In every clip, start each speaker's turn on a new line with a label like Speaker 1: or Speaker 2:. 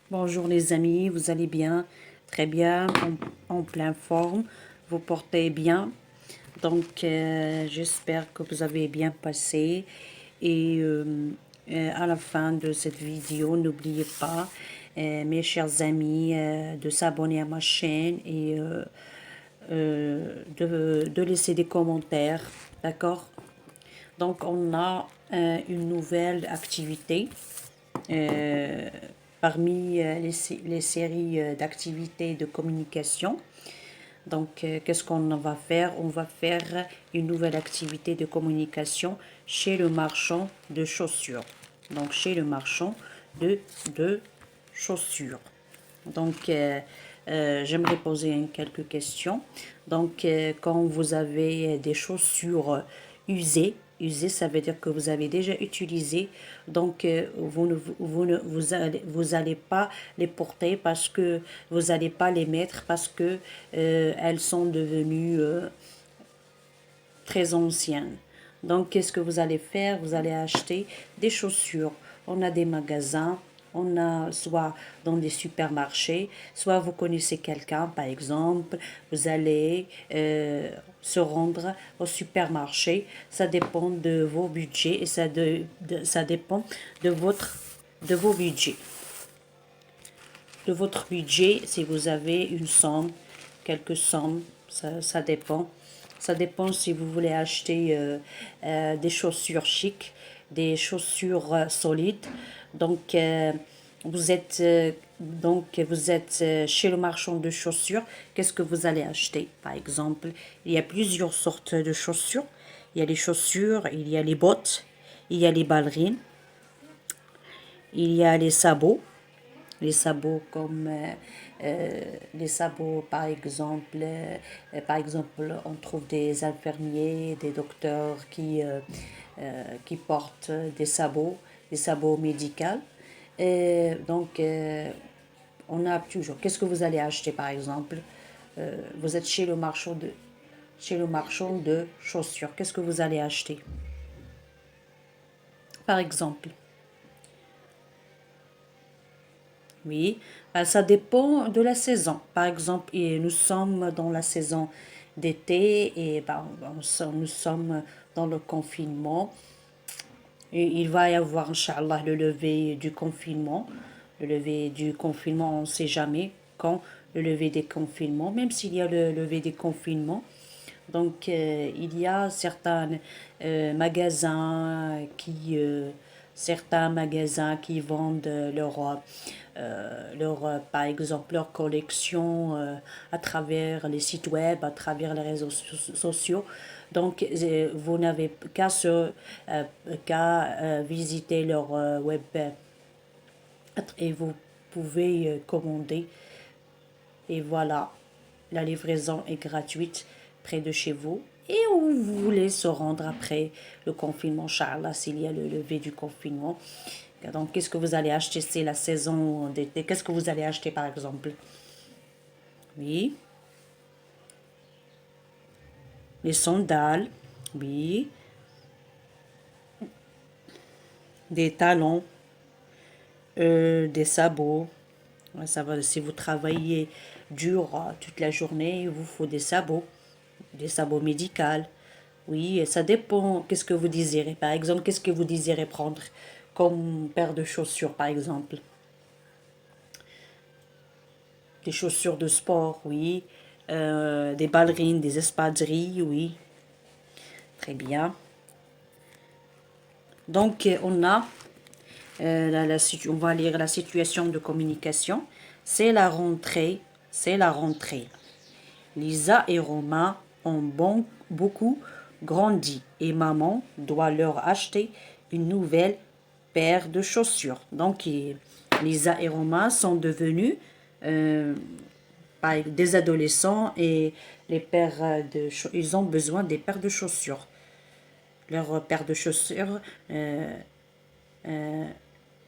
Speaker 1: Bonjour les amis, vous allez bien? Très bien, en pleine forme, vous portez bien. Donc j'espère que vous avez bien passé. Et à la fin de cette vidéo, n'oubliez pas, mes chers amis, de s'abonner à ma chaîne et de laisser des commentaires. D'accord? Donc on a une nouvelle activité. euh, Parmi les séries d'activités de communication. Donc, qu'est-ce qu'on va faire? On va faire une nouvelle activité de communication chez le marchand de chaussures. Donc, chez le marchand de chaussures. Donc, j'aimerais poser quelques questions. Donc, quand vous avez des chaussures usées, ça veut dire que vous avez déjà utilisé. Donc, vous allez pas les porter parce que vous n'allez pas les mettre parce que elles sont devenues très anciennes. Donc, qu'est-ce que vous allez faire? Vous allez acheter des chaussures. On a des magasins, on a soit dans des supermarchés, soit vous connaissez quelqu'un, par exemple, vous allez se rendre au supermarché. Ça dépend de vos budgets et ça dépend de vos budgets. De votre budget, si vous avez une somme, quelques sommes, ça dépend. Ça dépend si vous voulez acheter des chaussures chic, des chaussures solides. Donc, vous êtes chez le marchand de chaussures. Qu'est-ce que vous allez acheter? Par exemple, il y a plusieurs sortes de chaussures. Il y a les chaussures, il y a les bottes, il y a les ballerines, il y a les sabots comme les sabots par exemple on trouve des infirmiers, des docteurs qui portent des sabots médicaux. Donc on a toujours, qu'est-ce que vous allez acheter par exemple? Vous êtes chez le marchand de chaussures, qu'est-ce que vous allez acheter par exemple? Oui, ça dépend de la saison. Par exemple, nous sommes dans la saison d'été et nous sommes dans le confinement. Et il va y avoir, Inch'Allah, le lever du confinement. Le lever du confinement, on ne sait jamais quand le lever des confinements, même s'il y a le lever des confinements. Donc, il y a euh, magasins qui, euh, certains magasins qui vendent par exemple, leur collection à travers les sites web, à travers les réseaux sociaux. Donc, vous n'avez qu'à visiter leur web et vous pouvez commander. Et voilà, la livraison est gratuite près de chez vous. Et où vous voulez se rendre après le confinement, Inch'Allah, s'il y a le lever du confinement. Donc, qu'est-ce que vous allez acheter? C'est la saison d'été. Qu'est-ce que vous allez acheter, par exemple? Oui, les sandales. Oui, des talons, des sabots. Ouais, ça va, si vous travaillez dur toute la journée, il vous faut des sabots médicaux. Oui, et ça dépend. Qu'est-ce que vous désirez? Par exemple, qu'est-ce que vous désirez prendre comme paire de chaussures, par exemple? Des chaussures de sport, oui. Des ballerines, des espadrilles, oui. Très bien. Donc, on a, on va lire la situation de communication. C'est la rentrée, c'est la rentrée. Lisa et Romain ont beaucoup grandi et maman doit leur acheter une nouvelle paire de chaussures. Donc, Lisa et Romain sont devenus euh, des adolescents et ils ont besoin des paires de chaussures. Leur paire de chaussures,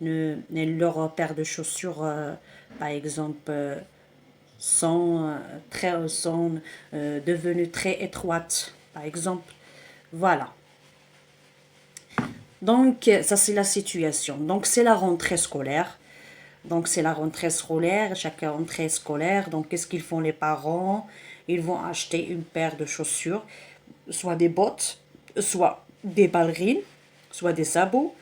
Speaker 1: leur paire de chaussures, par exemple, sont devenues très étroites, par exemple. Voilà. Donc, ça c'est la situation. Donc, c'est la rentrée scolaire. Donc, c'est la rentrée scolaire, chaque rentrée scolaire. Donc, qu'est-ce qu'ils font les parents? Ils vont acheter une paire de chaussures, soit des bottes, soit des ballerines, soit des sabots,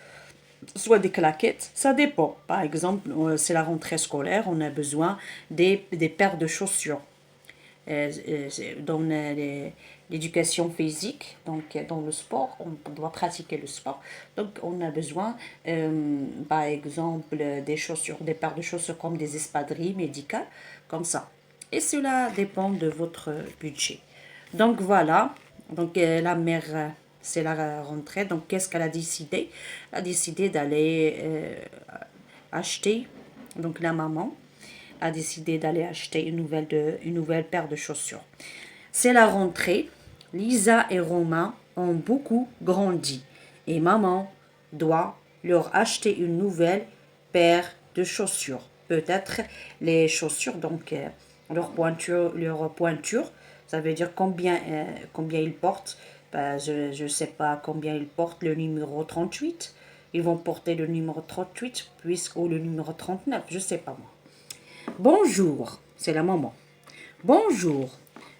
Speaker 1: soit des claquettes. Ça dépend. Par exemple, c'est la rentrée scolaire, on a besoin des paires de chaussures. Dans l'éducation physique, donc dans le sport, on doit pratiquer le sport. Donc on a besoin, par exemple, des chaussures, des paires de chaussures comme des espadrilles médicales, comme ça. Et cela dépend de votre budget. Donc voilà, donc la mère, c'est la rentrée. Donc qu'est-ce qu'elle a décidé? Elle a décidé d'aller acheter, donc la maman a décidé d'aller acheter une nouvelle paire de chaussures. C'est la rentrée. Lisa et Romain ont beaucoup grandi et maman doit leur acheter une nouvelle paire de chaussures. Peut-être les chaussures, donc leur pointure, ça veut dire combien ils portent. Ben, je ne sais pas combien ils portent le numéro 38. Ils vont porter le numéro 38 ou le numéro 39, je ne sais pas moi. Bonjour, c'est la maman. Bonjour,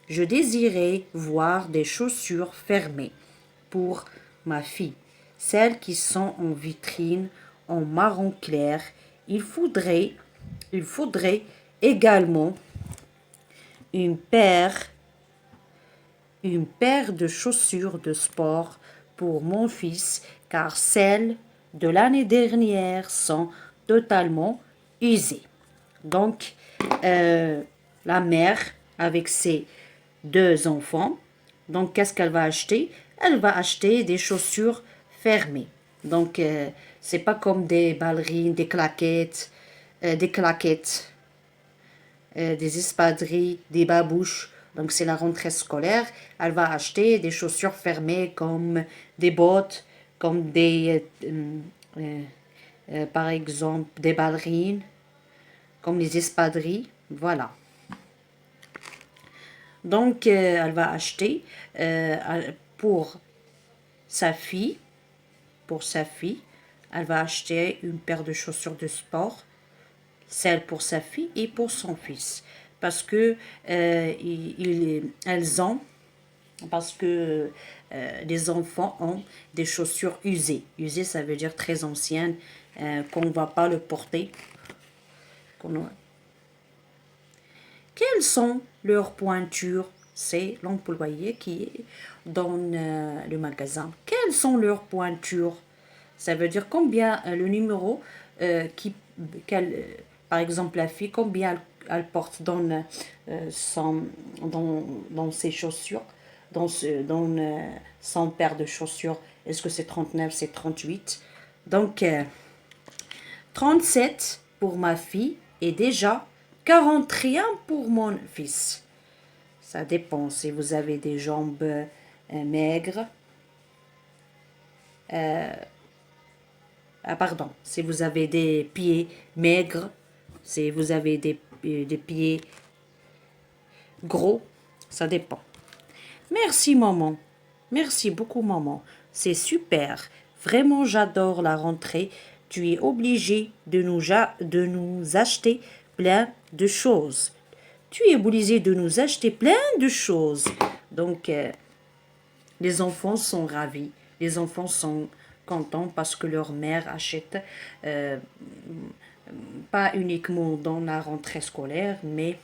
Speaker 1: je désirais voir des chaussures fermées pour ma fille, celles qui sont en vitrine en marron clair. Il faudrait également une paire, une paire de chaussures de sport pour mon fils car celles de l'année dernière sont totalement usées. Donc, la mère avec ses deux enfants, donc qu'est-ce qu'elle va acheter? Elle va acheter des chaussures fermées. Donc, c'est pas comme des ballerines, des claquettes, des espadrilles, des babouches. Donc, c'est la rentrée scolaire. Elle va acheter des chaussures fermées comme des bottes, comme par exemple, des ballerines, comme les espadrilles. Voilà. Donc, elle va acheter pour sa fille, elle va acheter une paire de chaussures de sport, celle pour sa fille et pour son fils. Parce que elles ont, parce que les enfants ont des chaussures usées. Usées, ça veut dire très anciennes, qu'on ne va pas le porter. Quelles sont leurs pointures? C'est l'employé qui est dans le magasin. Quelles sont leurs pointures? Ça veut dire combien le numéro par exemple la fille, combien elle porte dans ses chaussures, dans son paire de chaussures. Est-ce que c'est 39, c'est 38? Donc 37 pour ma fille et déjà 41 pour mon fils. Ça dépend si vous avez des jambes maigres. Pardon, si vous avez des pieds maigres, si vous avez des pieds gros, ça dépend. Merci maman. Merci beaucoup maman. C'est super. Vraiment j'adore la rentrée. Tu es obligé de nous acheter plein de choses. Tu es obligé de nous acheter plein de choses. Donc, les enfants sont ravis. Les enfants sont contents parce que leur mère achète pas uniquement dans la rentrée scolaire, mais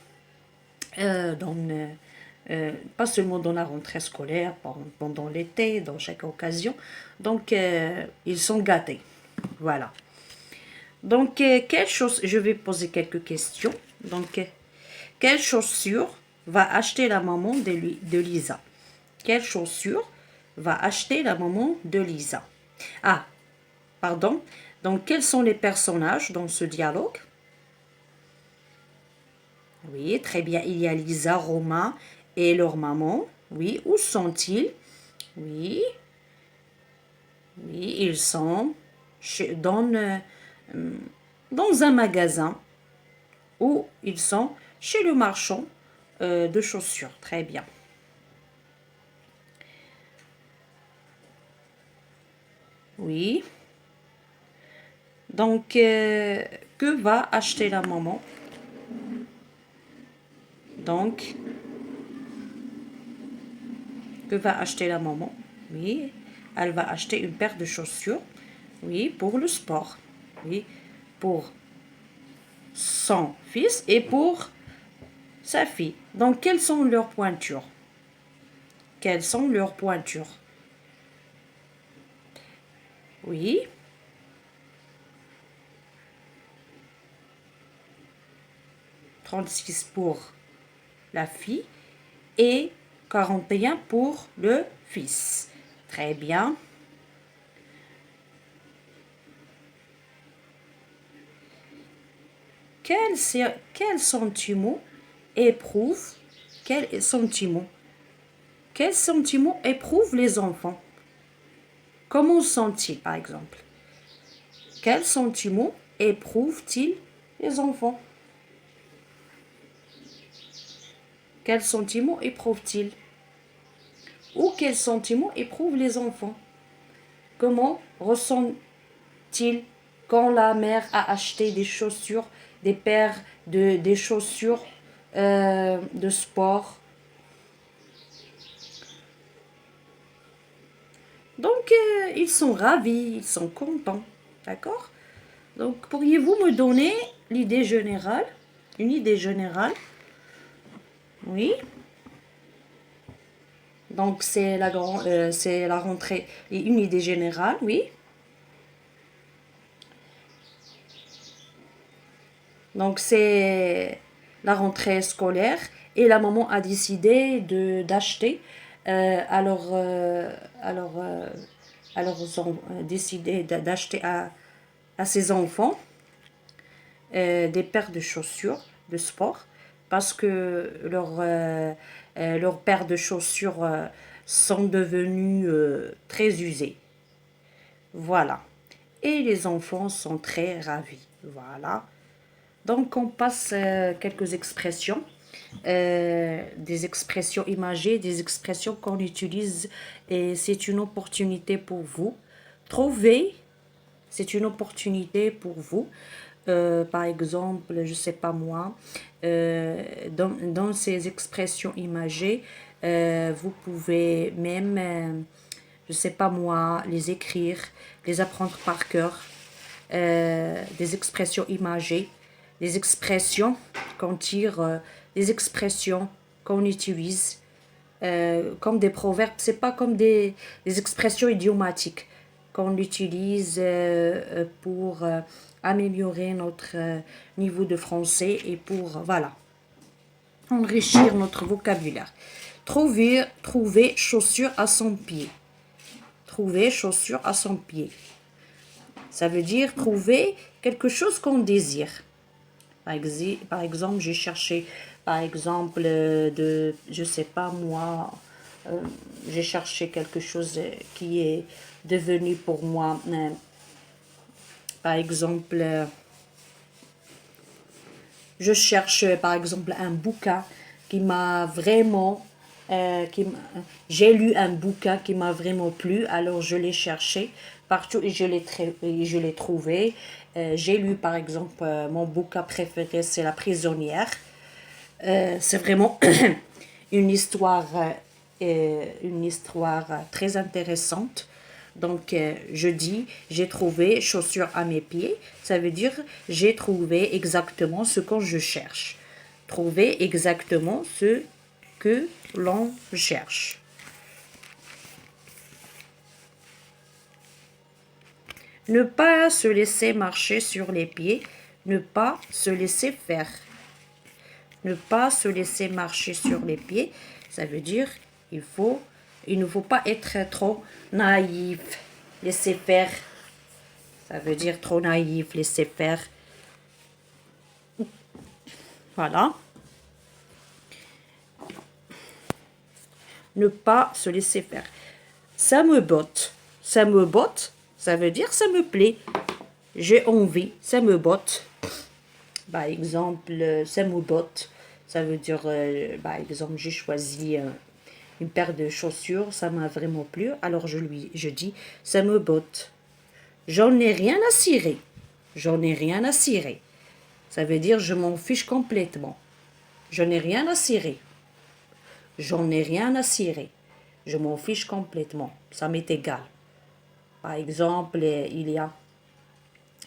Speaker 1: pas seulement dans la rentrée scolaire, pendant l'été, dans chaque occasion. Donc, ils sont gâtés. Voilà. Donc, je vais poser quelques questions. Donc, quelle chaussure va acheter la maman de Lisa? Quelle chaussure va acheter la maman de Lisa? Ah, pardon. Donc, quels sont les personnages dans ce dialogue? Oui, très bien. Il y a Lisa, Romain et leur maman. Oui, où sont-ils? Oui, oui, ils sont dans un magasin ou ils sont chez le marchand de chaussures. Très bien. Oui. Donc, que que va acheter la maman? Donc, que va acheter la maman? Oui, elle va acheter une paire de chaussures. Oui, pour le sport. Oui, pour son fils et pour sa fille. Donc, quelles sont leurs pointures? Quelles sont leurs pointures? Oui. 36 pour la fille et 41 pour le fils. Très bien. Quel sentiment éprouve quel sentiment éprouvent les enfants? Comment sont-ils, par exemple? Quel sentiment éprouvent-ils les enfants? Quel sentiment éprouvent-ils? Ou quel sentiment éprouvent les enfants? Comment ressentent-ils quand la mère a acheté des chaussures, des paires des chaussures de sport? Donc, ils sont ravis, ils sont contents. D'accord? Donc, pourriez-vous me donner l'idée générale? Une idée générale? Oui. Donc, c'est la rentrée. Et une idée générale, oui. Donc, c'est la rentrée scolaire et la maman a décidé d'acheter. Alors, ils ont décidé d'acheter à ses enfants des paires de chaussures de sport parce que leurs paires de chaussures sont devenues très usées. Voilà. Et les enfants sont très ravis. Voilà. Donc, on passe quelques expressions. Des expressions imagées, des expressions qu'on utilise et c'est une opportunité pour vous. Trouver, c'est une opportunité pour vous. Par exemple, je sais pas moi, dans ces expressions imagées, vous pouvez même, je sais pas moi, les écrire, les apprendre par cœur, des expressions imagées, des expressions qu'on tire, des expressions qu'on utilise comme des proverbes. C'est pas comme des expressions idiomatiques qu'on utilise pour améliorer notre niveau de français et pour, voilà, enrichir notre vocabulaire. Trouver chaussure à son pied. Trouver chaussure à son pied. Ça veut dire trouver quelque chose qu'on désire. Par exemple, j'ai cherché, par exemple, je sais pas moi, j'ai cherché quelque chose qui est devenu pour moi, par exemple, je cherche par exemple un bouquin qui m'a vraiment, j'ai lu un bouquin qui m'a vraiment plu, alors je l'ai cherché partout et je l'ai trouvé. J'ai lu par exemple mon bouquin préféré, c'est La prisonnière. C'est vraiment une histoire très intéressante. Donc, je dis, j'ai trouvé chaussures à mes pieds. Ça veut dire, j'ai trouvé exactement ce que je cherche. Trouver exactement ce que l'on cherche. Ne pas se laisser marcher sur les pieds. Ne pas se laisser faire. Ne pas se laisser marcher sur les pieds, ça veut dire il ne faut pas être trop naïf, laisser faire. Ça veut dire trop naïf, laisser faire. Voilà. Ne pas se laisser faire. Ça me botte. Ça me botte, ça veut dire ça me plaît. J'ai envie, ça me botte. Par exemple, ça me botte. Ça veut dire, par exemple, j'ai choisi une paire de chaussures, ça m'a vraiment plu. Alors je dis, ça me botte. J'en ai rien à cirer. J'en ai rien à cirer. Ça veut dire je m'en fiche complètement. Je n'ai rien à cirer. J'en ai rien à cirer. Je m'en fiche complètement. Ça m'est égal. Par exemple, il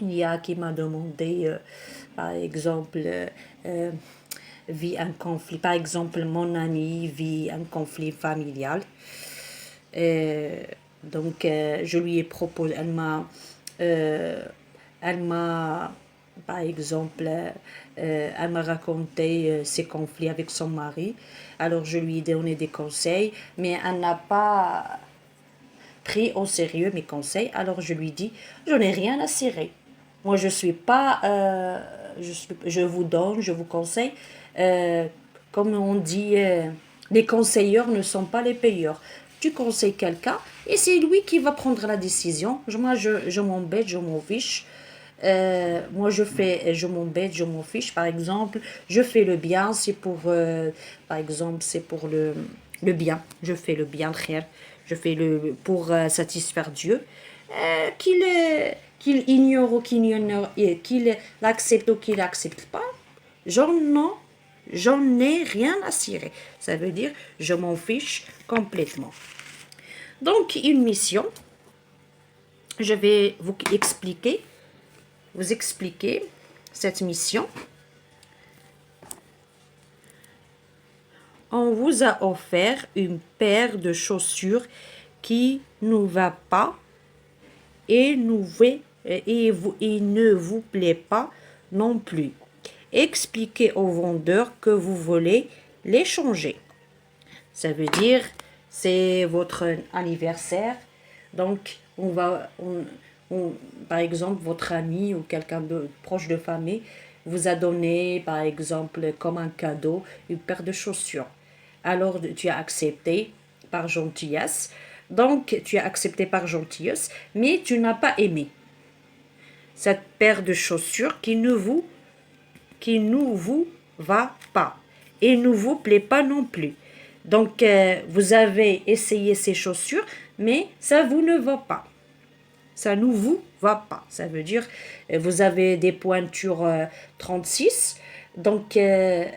Speaker 1: y a qui m'a demandé, par exemple, vit un conflit. Par exemple, mon ami vit un conflit familial. Euh, donc, je lui ai proposé, euh, elle m'a, par exemple, elle m'a raconté ses conflits avec son mari. Alors, je lui ai donné des conseils, mais elle n'a pas pris au sérieux mes conseils. Alors, je lui dis, je n'ai rien à cirer. Moi, je suis pas, je vous donne, je vous conseille. euh, Comme on dit, les conseilleurs ne sont pas les payeurs. Tu conseilles quelqu'un et c'est lui qui va prendre la décision. Moi, je m'embête, je m'en fiche. Moi, je m'embête, je m'en fiche. Par exemple, je fais le bien, c'est pour, par exemple, c'est pour le bien. Je fais le bien, frère. Je fais le pour satisfaire Dieu. Qu'il ignore ou qu'il ignore, qu'il l'accepte ou qu'il l'accepte pas. J'en non, j'en ai rien à cirer. Ça veut dire je m'en fiche complètement. Donc une mission, je vais vous expliquer cette mission. On vous a offert une paire de chaussures qui ne va pas et ne vous plaît pas non plus. Expliquez au vendeur que vous voulez les changer. Ça veut dire, c'est votre anniversaire, donc par exemple, votre ami ou quelqu'un de proche de famille vous a donné, par exemple, comme un cadeau, une paire de chaussures. Alors, tu as accepté par gentillesse. Donc, tu as accepté par gentillesse, mais tu n'as pas aimé cette paire de chaussures qui ne vous va pas et ne vous plaît pas non plus. Donc, vous avez essayé ces chaussures, mais ça vous ne va pas. Ça ne vous va pas. Ça veut dire, vous avez des pointures 36. Donc, et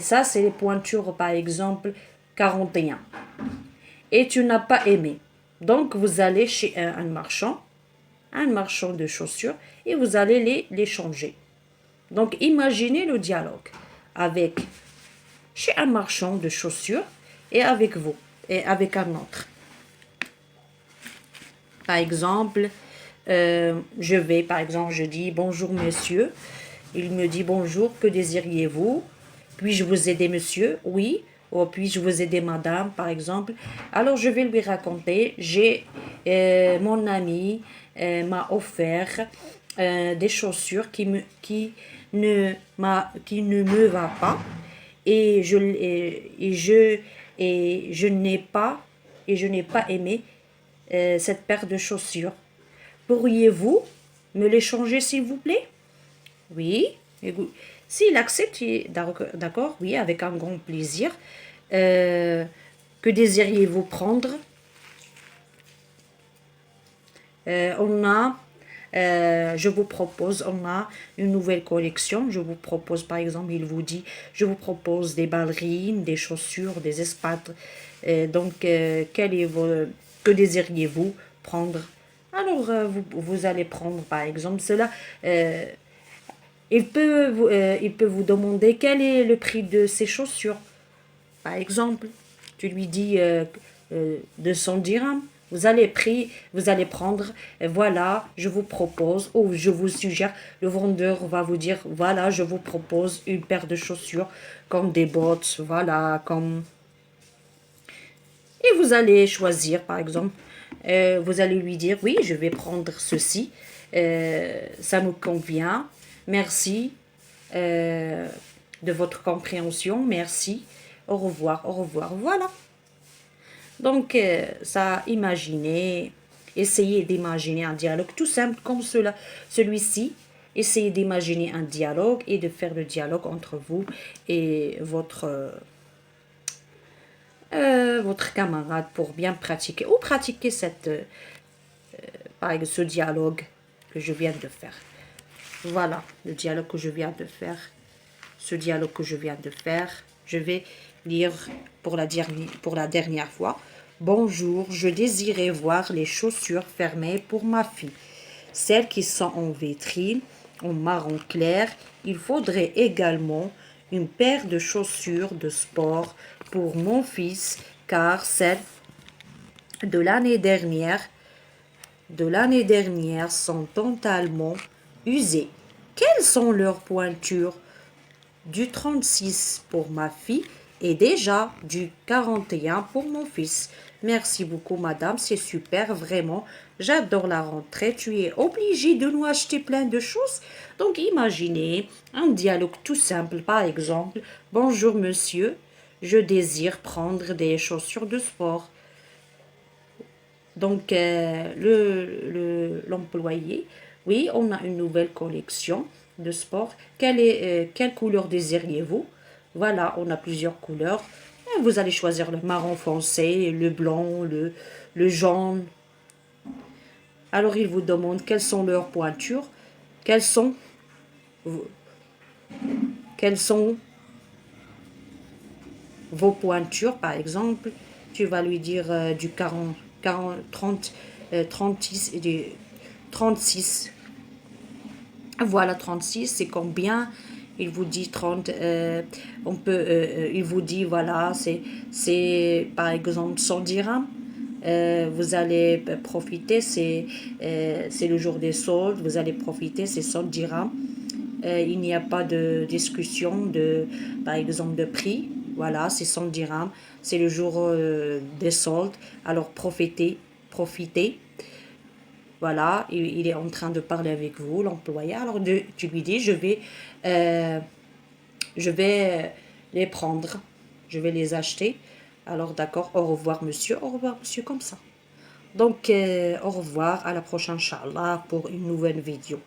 Speaker 1: ça, c'est les pointures, par exemple, 41. Et tu n'as pas aimé. Donc, vous allez chez un marchand de chaussures, et vous allez les changer. Donc, imaginez le dialogue avec chez un marchand de chaussures et avec vous, et avec un autre. Par exemple, je dis bonjour monsieur. Il me dit bonjour, que désiriez-vous? Puis-je vous aider monsieur? Oui. Ou puis-je vous aider madame, par exemple? Alors je vais lui raconter, mon ami m'a offert des chaussures qui ne me va pas et je n'ai pas aimé cette paire de chaussures. Pourriez-vous me les changer, s'il vous plaît? Oui. S'il accepte, d'accord, oui, avec un grand plaisir. Que désiriez-vous prendre? Je vous propose, on a une nouvelle collection. Je vous propose, par exemple, il vous dit, je vous propose des ballerines, des chaussures, des espadrilles. Donc, que désiriez-vous prendre? Alors, vous allez prendre, par exemple, cela. Il peut vous demander quel est le prix de ces chaussures. Par exemple, tu lui dis 200 dirhams. Vous allez prendre, voilà, je vous propose, ou je vous suggère, le vendeur va vous dire, voilà, je vous propose une paire de chaussures, comme des bottes, voilà, comme... Et vous allez choisir, par exemple, vous allez lui dire, oui, je vais prendre ceci, ça me convient, merci de votre compréhension, merci, au revoir, voilà. Donc, essayez d'imaginer un dialogue tout simple comme celui-ci. Essayez d'imaginer un dialogue et de faire le dialogue entre vous et votre camarade pour bien pratiquer ou pratiquer ce dialogue que je viens de faire. Voilà le dialogue que je viens de faire. Ce dialogue que je viens de faire, je vais lire pour la dernière fois. Bonjour, je désirais voir les chaussures fermées pour ma fille. Celles qui sont en vitrine, en marron clair. Il faudrait également une paire de chaussures de sport pour mon fils, car celles de l'année dernière sont totalement usées. Quelles sont leurs pointures? Du 36 pour ma fille et déjà du 41 pour mon fils. Merci beaucoup, madame, c'est super, vraiment. J'adore la rentrée. Tu es obligée de nous acheter plein de choses. Donc, imaginez un dialogue tout simple, par exemple. Bonjour, monsieur. Je désire prendre des chaussures de sport. Donc, l'employé, oui, on a une nouvelle collection de sport. Quelle couleur désiriez-vous? Voilà, on a plusieurs couleurs. Vous allez choisir le marron foncé, le blanc, le jaune. Alors, il vous demande quelles sont leurs pointures, quelles sont, quelles sont vos pointures, par exemple. Tu vas lui dire du 40, 40, 30, 36, du 36. Voilà, 36, c'est combien? Il vous dit 30, il vous dit, voilà, c'est par exemple 100 dirhams. Vous allez profiter, c'est le jour des soldes, vous allez profiter, c'est 100 dirhams. Il n'y a pas de discussion par exemple, de prix. Voilà, c'est 100 dirhams. C'est le jour des soldes. Alors profitez, profitez. Voilà, il est en train de parler avec vous, l'employé. Alors tu lui dis, euh, je vais les prendre, je vais les acheter. Alors d'accord, au revoir monsieur, comme ça. Donc au revoir, à la prochaine, Inch'Allah, pour une nouvelle vidéo.